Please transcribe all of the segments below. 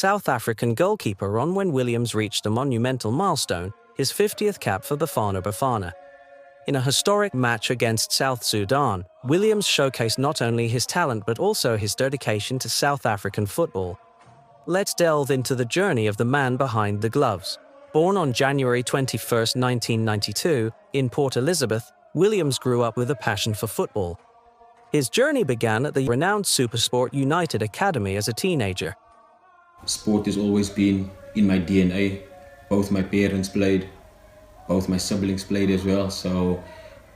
South African goalkeeper Ronwen Williams reached a monumental milestone, his 50th cap for Bafana Bafana. In a historic match against South Sudan, Williams showcased not only his talent but also his dedication to South African football. Let's delve into the journey of the man behind the gloves. Born on January 21, 1992, in Port Elizabeth, Williams grew up with a passion for football. His journey began at the renowned SuperSport United Academy as a teenager. Sport has always been in my DNA. Both my parents played, both my siblings played as well. So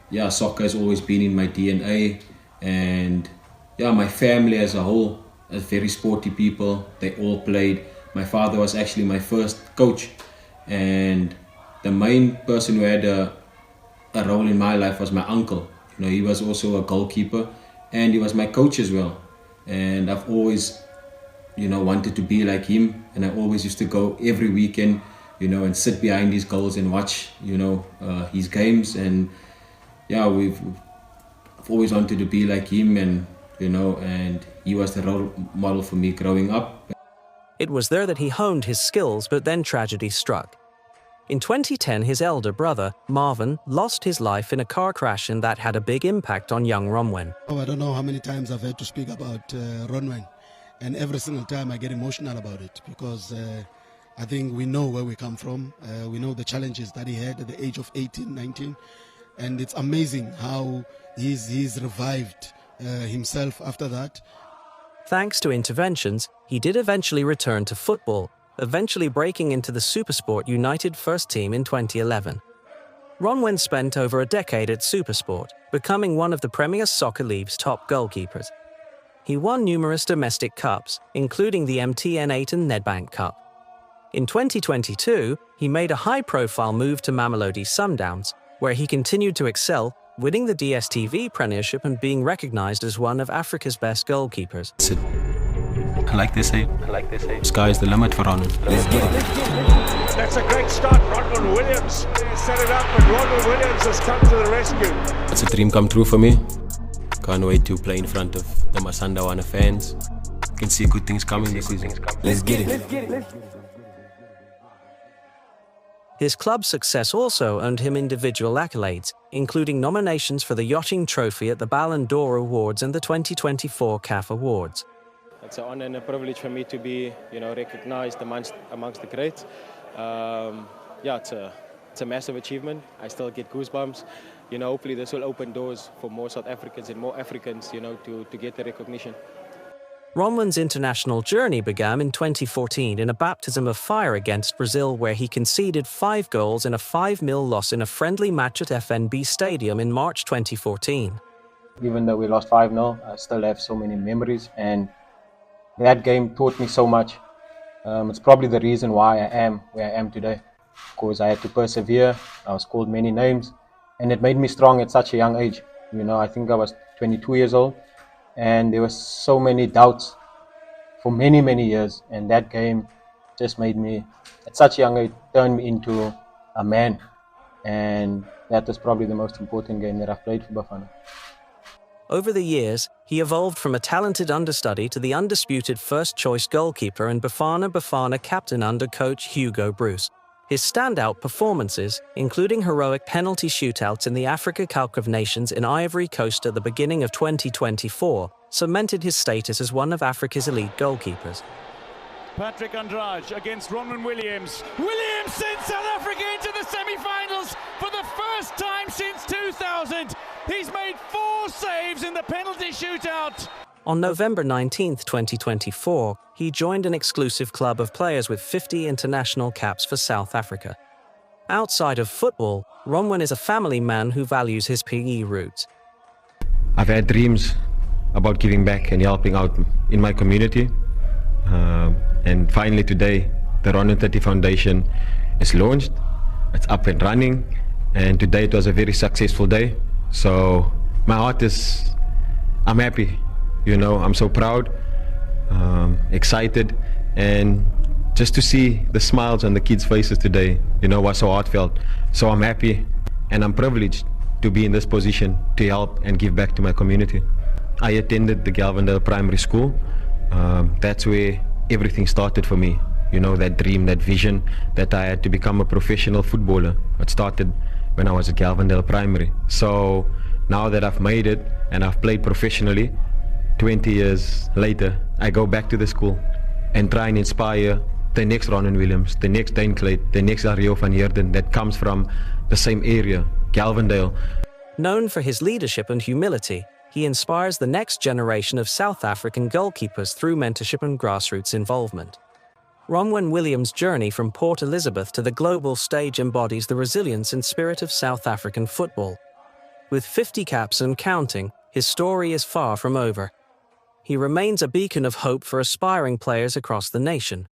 yeah, soccer has always been in my DNA. And yeah, my family as a whole, as very sporty people, they all played. My father was actually my first coach. And the main person who had a role in my life was my uncle. You know, he was also a goalkeeper and he was my coach as well. And I've always, wanted to be like him. And I always used to go every weekend, and sit behind his goals and watch, his games. And yeah, I've always wanted to be like him, and he was the role model for me growing up. It was there that he honed his skills, but then tragedy struck. In 2010, his elder brother, Marvin, lost his life in a car crash, and that had a big impact on young Ronwen. Oh, I don't know how many times I've had to speak about Ronwen, and every single time I get emotional about it, because I think we know where we come from. We know the challenges that he had at the age of 18, 19, and it's amazing how he's revived himself after that. Thanks to interventions, he did eventually return to football, eventually breaking into the SuperSport United first team in 2011. Ronwen spent over a decade at SuperSport, becoming one of the Premier Soccer League's top goalkeepers. He won numerous domestic cups, including the MTN8 and Nedbank Cup. In 2022, he made a high-profile move to Mamelodi Sundowns, where he continued to excel, winning the DStv Premiership and being recognized as one of Africa's best goalkeepers. Like they say, sky's the limit for Ronwen. Let's get it. That's a great start. Ronwen Williams set it up, and Ronwen Williams has come to the rescue. It's a dream come true for me. Can't wait to play in front of the Masandawana fans. Can see good things coming this season. Let's get it. His club's success also earned him individual accolades, including nominations for the Yachting Trophy at the Ballon d'Or Awards and the 2024 CAF Awards. It's an honor and a privilege for me to be, recognized amongst the greats. It's a massive achievement. I still get goosebumps. Hopefully this will open doors for more South Africans and more Africans, to get the recognition. Ronwen's international journey began in 2014 in a baptism of fire against Brazil, where he conceded 5 goals in a 5-0 loss in a friendly match at FNB Stadium in March 2014. Even though we lost 5-0, I still have so many memories, and that game taught me so much. It's probably the reason why I am where I am today, because I had to persevere. I was called many names, and it made me strong at such a young age. I think I was 22 years old, and there were so many doubts for many, many years. And that game just made me, at such a young age, turn me into a man. And that was probably the most important game that I've played for Bafana. Over the years, he evolved from a talented understudy to the undisputed first-choice goalkeeper and Bafana Bafana captain under coach Hugo Bruce. His standout performances, including heroic penalty shootouts in the Africa Cup of Nations in Ivory Coast at the beginning of 2024, cemented his status as one of Africa's elite goalkeepers. Patrick Andrade against Ronwen Williams. Williams sends South Africa into the semi-finals for the first time since 2000. He's made 4 saves in the penalty shootout. On November 19, 2024, he joined an exclusive club of players with 50 international caps for South Africa. Outside of football, Ronwen is a family man who values his PE roots. I've had dreams about giving back and helping out in my community. And finally today, the Ronwen 30 Foundation is launched. It's up and running. And today it was a very successful day. So my heart is, I'm happy. I'm so proud, excited, and just to see the smiles on the kids' faces today, was so heartfelt. So I'm happy and I'm privileged to be in this position to help and give back to my community. I attended the Galvandale Primary School. That's where everything started for me. You know, that dream, that vision that I had to become a professional footballer. It started when I was at Galvindale Primary. So now that I've made it and I've played professionally, 20 years later, I go back to the school and try and inspire the next Ronwen Williams, the next Dane Clayt, the next Ario van Heerden that comes from the same area, Galvindale. Known for his leadership and humility, he inspires the next generation of South African goalkeepers through mentorship and grassroots involvement. Ronwen Williams' journey from Port Elizabeth to the global stage embodies the resilience and spirit of South African football. With 50 caps and counting, his story is far from over. He remains a beacon of hope for aspiring players across the nation.